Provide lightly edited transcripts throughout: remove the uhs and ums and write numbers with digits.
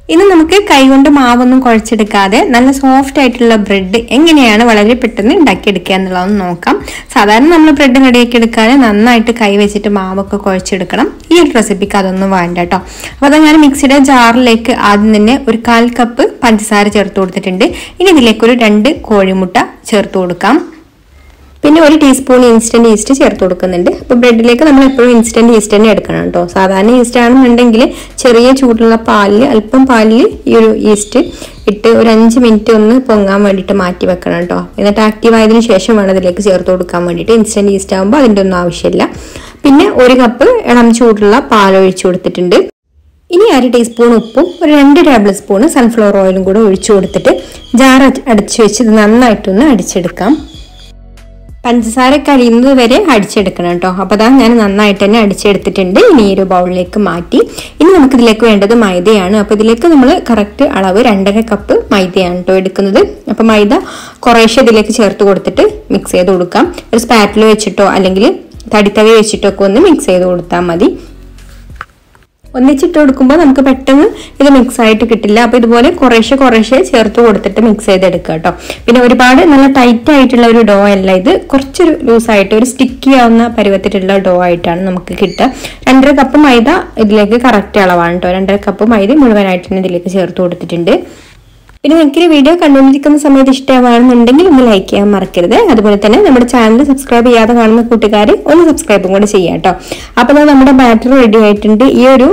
ഇനി നമുക്ക് കൈകൊണ്ട് മാവൊന്നും കുഴച്ചെടുക്കാതെ നല്ല സോഫ്റ്റ് ആയിട്ടുള്ള ബ്രെഡ് എങ്ങനെയാണ് വളരെ പെട്ടെന്ന് ഉണ്ടാക്കിയെടുക്കുക എന്നുള്ളതൊന്ന് നോക്കാം. സാധാരണ നമ്മൾ ബ്രെഡ് റെഡിയാക്കി എടുക്കാൻ നന്നായിട്ട് കൈ വെച്ചിട്ട് മാവൊക്കെ കുഴച്ചെടുക്കണം. ഈ ഒരു റെസിപ്പിക്ക് അതൊന്നും വേണ്ട കേട്ടോ. അപ്പോൾ അത് ഞാൻ മിക്സിയുടെ ജാറിലേക്ക് ആദ്യം തന്നെ ഒരു 1/4 കപ്പ് പഞ്ചസാര ചേർത്ത് കൊടുത്തിട്ടുണ്ട്. ഇനി ഇതിലേക്ക് ഒരു 2 കോഴിമുട്ട ചേർത്ത് കൊടുക്കാം. പിന്നെ 1 ടീസ്പൂൺ ഇൻസ്റ്റന്റ് ഈസ്റ്റ് ചേർത്ത് കൊടുക്കുന്നുണ്ട്. അപ്പോൾ ബ്രെഡിലേക്ക് നമ്മൾ എപ്പോഴും ഇൻസ്റ്റന്റ് ഈസ്റ്റ് തന്നെ എടുക്കണം കേട്ടോ. സാധാരണ ഈസ്റ്റ് ആണെന്നുണ്ടെങ്കിൽ ചെറിയ ചൂടുള്ള പാലിൽ അല്പം പാലിൽ ഈ ഒരു ഈസ്റ്റ് ഇട്ട് ഒരു 5 മിനിറ്റ് ഒന്ന് പൊങ്ങാൻ വേണ്ടിയിട്ട് മാറ്റി വെക്കണം കേട്ടോ. എന്നിട്ട് ആക്റ്റീവ് ആയതിനു ശേഷം വേണം ഇതിലേക്ക് ചേർത്ത് കൊടുക്കാൻ വേണ്ടിയിട്ട്. ഇൻസ്റ്റന്റ് ഈസ്റ്റ് ആകുമ്പോൾ അതിൻ്റെ ഒന്നും ആവശ്യമില്ല. പിന്നെ 1 കപ്പ് ഇളം ചൂടുള്ള പാൽ ഒഴിച്ചു കൊടുത്തിട്ടുണ്ട്. ഇനി 1/2 ടീസ്പൂൺ ഉപ്പും ഒരു 2 ടേബിൾ സ്പൂൺ സൺഫ്ലവർ ഓയിലും കൂടെ ഒഴിച്ചു കൊടുത്തിട്ട് ജാർ അടച്ചു വെച്ച് ഇത് നന്നായിട്ടൊന്ന് അടിച്ചെടുക്കാം. പഞ്ചസാര കരിയുന്നത് വരെ അടിച്ചെടുക്കണം കേട്ടോ. അപ്പോൾ അതാ ഞാൻ നന്നായിട്ട് തന്നെ അടിച്ചെടുത്തിട്ടുണ്ട്. ഇനി ഈ ഒരു ബൗളിലേക്ക് മാറ്റി. ഇനി നമുക്ക് ഇതിലേക്ക് വേണ്ടത് മൈദയാണ്. അപ്പോൾ ഇതിലേക്ക് നമ്മൾ കറക്റ്റ് അളവ് 2.5 കപ്പ് മൈദയാണ് കേട്ടോ എടുക്കുന്നത്. അപ്പോൾ മൈദ കുറേശ്ശെ ഇതിലേക്ക് ചേർത്ത് കൊടുത്തിട്ട് മിക്സ് ചെയ്ത് കൊടുക്കാം. ഒരു സ്പാറ്റിൽ വെച്ചിട്ടോ അല്ലെങ്കിൽ തടിത്തവി വെച്ചിട്ടോ ഒക്കെ ഒന്ന് മിക്സ് ചെയ്ത് കൊടുത്താൽ മതി. ഒന്നിച്ചിട്ട് കൊടുക്കുമ്പോൾ നമുക്ക് പെട്ടെന്ന് ഇത് മിക്സ് ആയിട്ട് കിട്ടില്ല. അപ്പോൾ ഇതുപോലെ കുറേശ്ശെ ചേർത്ത് കൊടുത്തിട്ട് മിക്സ് ചെയ്തെടുക്കുക കേട്ടോ. പിന്നെ ഒരുപാട് നല്ല ടൈറ്റ് ആയിട്ടുള്ള ഒരു ഡോ അല്ല ഇത്. കുറച്ചൊരു ലൂസായിട്ട് ഒരു സ്റ്റിക്കി ആവുന്ന പരുവത്തിലുള്ള ഡോ ആയിട്ടാണ് നമുക്ക് കിട്ടുക. 2.5 കപ്പ് മൈദ ഇതിലേക്ക് കറക്റ്റ് അളവാണ് കേട്ടോ. 2.5 കപ്പ് മൈദ മുഴുവനായിട്ട് തന്നെ ഇതിലേക്ക് ചേർത്ത് കൊടുത്തിട്ടുണ്ട്. പിന്നെ നിങ്ങൾക്ക് ഈ വീഡിയോ കണ്ടുകൊണ്ടിരിക്കുന്ന സമയത്ത് ഇഷ്ടമാണെന്നുണ്ടെങ്കിൽ ഒന്ന് ലൈക്ക് ചെയ്യാൻ മറക്കരുത്. അതുപോലെ തന്നെ നമ്മുടെ ചാനൽ സബ്സ്ക്രൈബ് ചെയ്യാതെ കാണുന്ന കൂട്ടുകാർ ഒന്ന് സബ്സ്ക്രൈബും കൂടെ ചെയ്യാം കേട്ടോ. അപ്പോൾ നമ്മുടെ ബാറ്റർ റെഡി ആയിട്ടുണ്ട്. ഈ ഒരു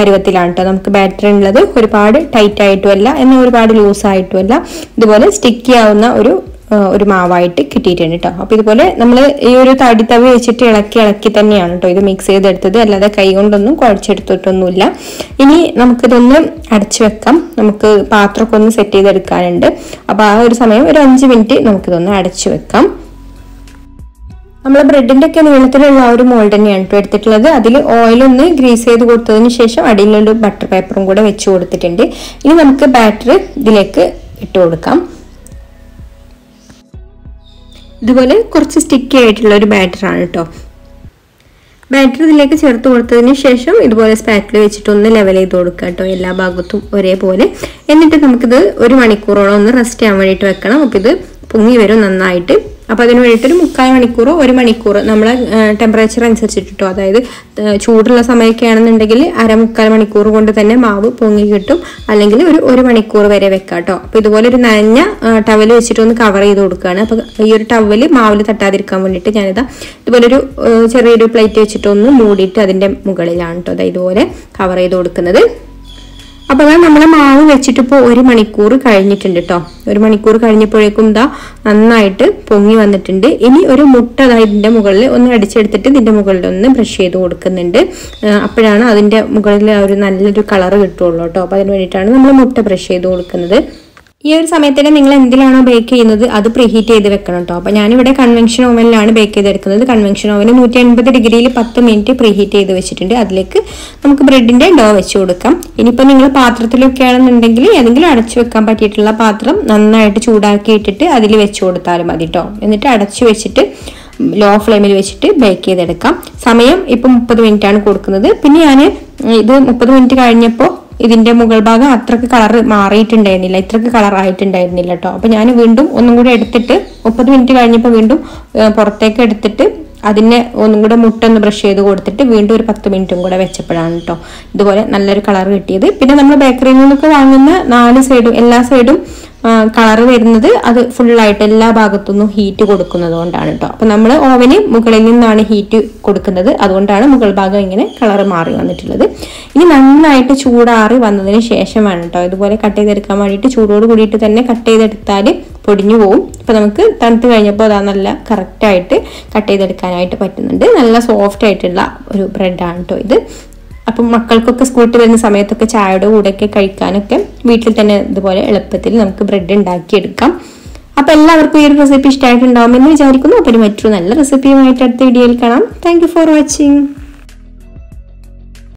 പരുവത്തിലാണ് കേട്ടോ നമുക്ക് ബാറ്റർ ഉള്ളത്. ഒരുപാട് ടൈറ്റ് ആയിട്ടും അല്ല എന്നാൽ ഒരുപാട് ലൂസ് ആയിട്ടും അല്ല. ഇതുപോലെ സ്റ്റിക്കി ആവുന്ന ഒരു മാവായിട്ട് കിട്ടിയിട്ടുണ്ട് കേട്ടോ. അപ്പോൾ ഇതുപോലെ നമ്മൾ ഈ ഒരു തടിത്തവി വെച്ചിട്ട് ഇളക്കി തന്നെയാണ് കേട്ടോ ഇത് മിക്സ് ചെയ്തെടുത്തത്. അല്ലാതെ കൈ കൊണ്ടൊന്നും കുഴച്ചെടുത്തിട്ടൊന്നുമില്ല. ഇനി നമുക്കിതൊന്ന് അടച്ചു വെക്കാം. നമുക്ക് പാത്രമൊക്കെ ഒന്ന് സെറ്റ് ചെയ്തെടുക്കാനുണ്ട്. അപ്പോൾ ആ ഒരു സമയം ഒരു 5 മിനിറ്റ് നമുക്കിതൊന്ന് അടച്ചു വെക്കാം. നമ്മൾ ബ്രെഡിന്റെ ഒക്കെ നീളത്തിലുള്ള ആ ഒരു മോൾഡ് തന്നെയാണ് കേട്ടോ എടുത്തിട്ടുള്ളത്. അതിൽ ഓയിലൊന്ന് ഗ്രീസ് ചെയ്ത് കൊടുത്തതിന് ശേഷം അടിയിലൊരു ബട്ടർ പേപ്പറും കൂടെ വെച്ച് കൊടുത്തിട്ടുണ്ട്. ഇനി നമുക്ക് ബാറ്റർ ഇതിലേക്ക് ഇട്ട് കൊടുക്കാം. ഇതുപോലെ കുറച്ച് സ്റ്റിക്കി ആയിട്ടുള്ള ഒരു ബാറ്ററാണ് കേട്ടോ. ബാറ്റർ ഇതിലേക്ക് ചേർത്ത് കൊടുത്തതിന് ശേഷം ഇതുപോലെ സ്പാറ്റിൽ വെച്ചിട്ട് ഒന്ന് ലെവൽ ചെയ്ത് കൊടുക്കുക കേട്ടോ, എല്ലാ ഭാഗത്തും ഒരേപോലെ. എന്നിട്ട് നമുക്കിത് 1 മണിക്കൂറോളം ഒന്ന് റെസ്റ്റ് ചെയ്യാൻ വേണ്ടിയിട്ട് വെക്കണം. അപ്പോൾ ഇത് പൊങ്ങി വരും നന്നായിട്ട്. അപ്പോൾ അതിന് വേണ്ടിയിട്ടൊരു 3/4 മണിക്കൂറോ 1 മണിക്കൂർ നമ്മളെ ടെമ്പറേച്ചർ അനുസരിച്ചിട്ടോ, അതായത് ചൂടുള്ള സമയമൊക്കെ ആണെന്നുണ്ടെങ്കിൽ 1/4 മണിക്കൂർ കൊണ്ട് തന്നെ മാവ് പൊങ്ങി കിട്ടും. അല്ലെങ്കിൽ ഒരു 1 മണിക്കൂർ വരെ വെക്കാം കേട്ടോ. അപ്പോൾ ഇതുപോലെ ഒരു നനഞ്ഞ ടവൽ വെച്ചിട്ട് ഒന്ന് കവർ ചെയ്ത് കൊടുക്കുകയാണ്. അപ്പോൾ ഈ ഒരു ടവൽ മാവിൽ തട്ടാതിരിക്കാൻ വേണ്ടിയിട്ട് ഞാനിതാ ഇതുപോലൊരു ചെറിയൊരു പ്ലേറ്റ് വെച്ചിട്ട് ഒന്ന് മൂടിയിട്ട് അതിൻ്റെ മുകളിലാണ് കേട്ടോ ഇതുപോലെ കവർ ചെയ്ത് കൊടുക്കുന്നത്. അപ്പോൾ നമ്മളെ മാവ് വെച്ചിട്ട് ഇപ്പോൾ 1 മണിക്കൂർ കഴിഞ്ഞിട്ടുണ്ട് കേട്ടോ. 1 മണിക്കൂർ കഴിഞ്ഞപ്പോഴേക്കും ഇതാ നന്നായിട്ട് പൊങ്ങി വന്നിട്ടുണ്ട്. ഇനി ഒരു മുട്ട ഇതിൻ്റെ മുകളിൽ ഒന്ന് അടിച്ചെടുത്തിട്ട് ഇതിൻ്റെ മുകളിൽ ഒന്ന് ബ്രഷ് ചെയ്ത് കൊടുക്കുന്നുണ്ട്. അപ്പോഴാണ് അതിൻ്റെ മുകളിൽ ഒരു നല്ലൊരു കളറ് കിട്ടുള്ളൂ കേട്ടോ. അപ്പോൾ അതിന് വേണ്ടിയിട്ടാണ് നമ്മൾ മുട്ട ബ്രഷ് ചെയ്ത് കൊടുക്കുന്നത്. ഈ ഒരു സമയത്ത് തന്നെ നിങ്ങൾ എന്തിലാണോ ബേക്ക് ചെയ്യുന്നത് അത് പ്രീഹീറ്റ് ചെയ്ത് വെക്കണം കേട്ടോ. അപ്പോൾ ഞാനിവിടെ കൺവെൻഷൻ ഓവനിലാണ് ബേക്ക് ചെയ്തെടുക്കുന്നത്. കൺവെൻഷൻ ഓവന് 180 ഡിഗ്രിയിൽ 10 മിനിറ്റ് പ്രീഹീറ്റ് ചെയ്ത് വെച്ചിട്ടുണ്ട്. അതിലേക്ക് നമുക്ക് ബ്രെഡിൻ്റെ ഡോ വെച്ച് കൊടുക്കാം. ഇനിയിപ്പോൾ നിങ്ങൾ പാത്രത്തിലൊക്കെ ആണെന്നുണ്ടെങ്കിൽ ഏതെങ്കിലും അടച്ചു വെക്കാൻ പറ്റിയിട്ടുള്ള പാത്രം നന്നായിട്ട് ചൂടാക്കി ഇട്ടിട്ട് അതിൽ വെച്ച് കൊടുത്താലും മതി കേട്ടോ. എന്നിട്ട് അടച്ചു വെച്ചിട്ട് ലോ ഫ്ലെയിമിൽ വെച്ചിട്ട് ബേക്ക് ചെയ്തെടുക്കാം. സമയം ഇപ്പം 30 മിനിറ്റാണ് കൊടുക്കുന്നത്. പിന്നെ ഞാൻ ഇത് 30 മിനിറ്റ് കഴിഞ്ഞപ്പോൾ ഇതിന്റെ മുകൾ ഭാഗം അത്രക്ക് കളർ മാറിയിട്ടുണ്ടായിരുന്നില്ല, ഇത്രക്ക് കളർ ആയിട്ടുണ്ടായിരുന്നില്ല കേട്ടോ. അപ്പൊ ഞാൻ വീണ്ടും ഒന്നും കൂടെ എടുത്തിട്ട് 30 മിനിറ്റ് കഴിഞ്ഞപ്പോൾ വീണ്ടും പുറത്തേക്ക് എടുത്തിട്ട് അതിനെ ഒന്നും കൂടെ മുട്ട ഒന്ന് ബ്രഷ് ചെയ്ത് കൊടുത്തിട്ട് വീണ്ടും ഒരു 10 മിനിറ്റും കൂടെ വെച്ചപ്പോഴാണ് കേട്ടോ ഇതുപോലെ നല്ലൊരു കളർ കിട്ടിയത്. പിന്നെ നമ്മൾ ബേക്കറിയിൽ നിന്നൊക്കെ വാങ്ങുന്ന 4 സൈഡും എല്ലാ സൈഡും കളർ വരുന്നത് അത് ഫുള്ളായിട്ട് എല്ലാ ഭാഗത്തുനിന്നും ഹീറ്റ് കൊടുക്കുന്നത് കൊണ്ടാണ് കേട്ടോ. അപ്പം നമ്മൾ ഓവന് മുകളിൽ നിന്നാണ് ഹീറ്റ് കൊടുക്കുന്നത്, അതുകൊണ്ടാണ് മുകൾ ഭാഗം ഇങ്ങനെ കളർ മാറി വന്നിട്ടുള്ളത്. ഇനി നന്നായിട്ട് ചൂടാറി വന്നതിന് ശേഷമാണ് കേട്ടോ ഇതുപോലെ കട്ട് ചെയ്തെടുക്കാൻ വേണ്ടിയിട്ട്. ചൂടോട് കൂടിയിട്ട് തന്നെ കട്ട് ചെയ്തെടുത്താൽ പൊടിഞ്ഞു പോവും. ഇപ്പം നമുക്ക് തണുത്ത് കഴിഞ്ഞപ്പോൾ അതാ നല്ല കറക്റ്റായിട്ട് കട്ട് ചെയ്തെടുക്കാനായിട്ട് പറ്റുന്നുണ്ട്. നല്ല സോഫ്റ്റ് ആയിട്ടുള്ള ഒരു ബ്രെഡാണ് കേട്ടോ ഇത്. അപ്പം മക്കൾക്കൊക്കെ സ്കൂളിൽ വരുന്ന സമയത്തൊക്കെ ചായയുടെ കൂടെയൊക്കെ കഴിക്കാനൊക്കെ വീട്ടിൽ തന്നെ ഇതുപോലെ എളുപ്പത്തിൽ നമുക്ക് ബ്രെഡ് ഉണ്ടാക്കിയെടുക്കാം. അപ്പം എല്ലാവർക്കും ഈ ഒരു റെസിപ്പി ഇഷ്ടമായിട്ടുണ്ടാവുമെന്ന് വിചാരിക്കുന്നു. അപ്പം മറ്റൊരു നല്ല റെസിപ്പിയുമായിട്ട് അടുത്ത വീഡിയോയിൽ കാണാം. Thank you for watching.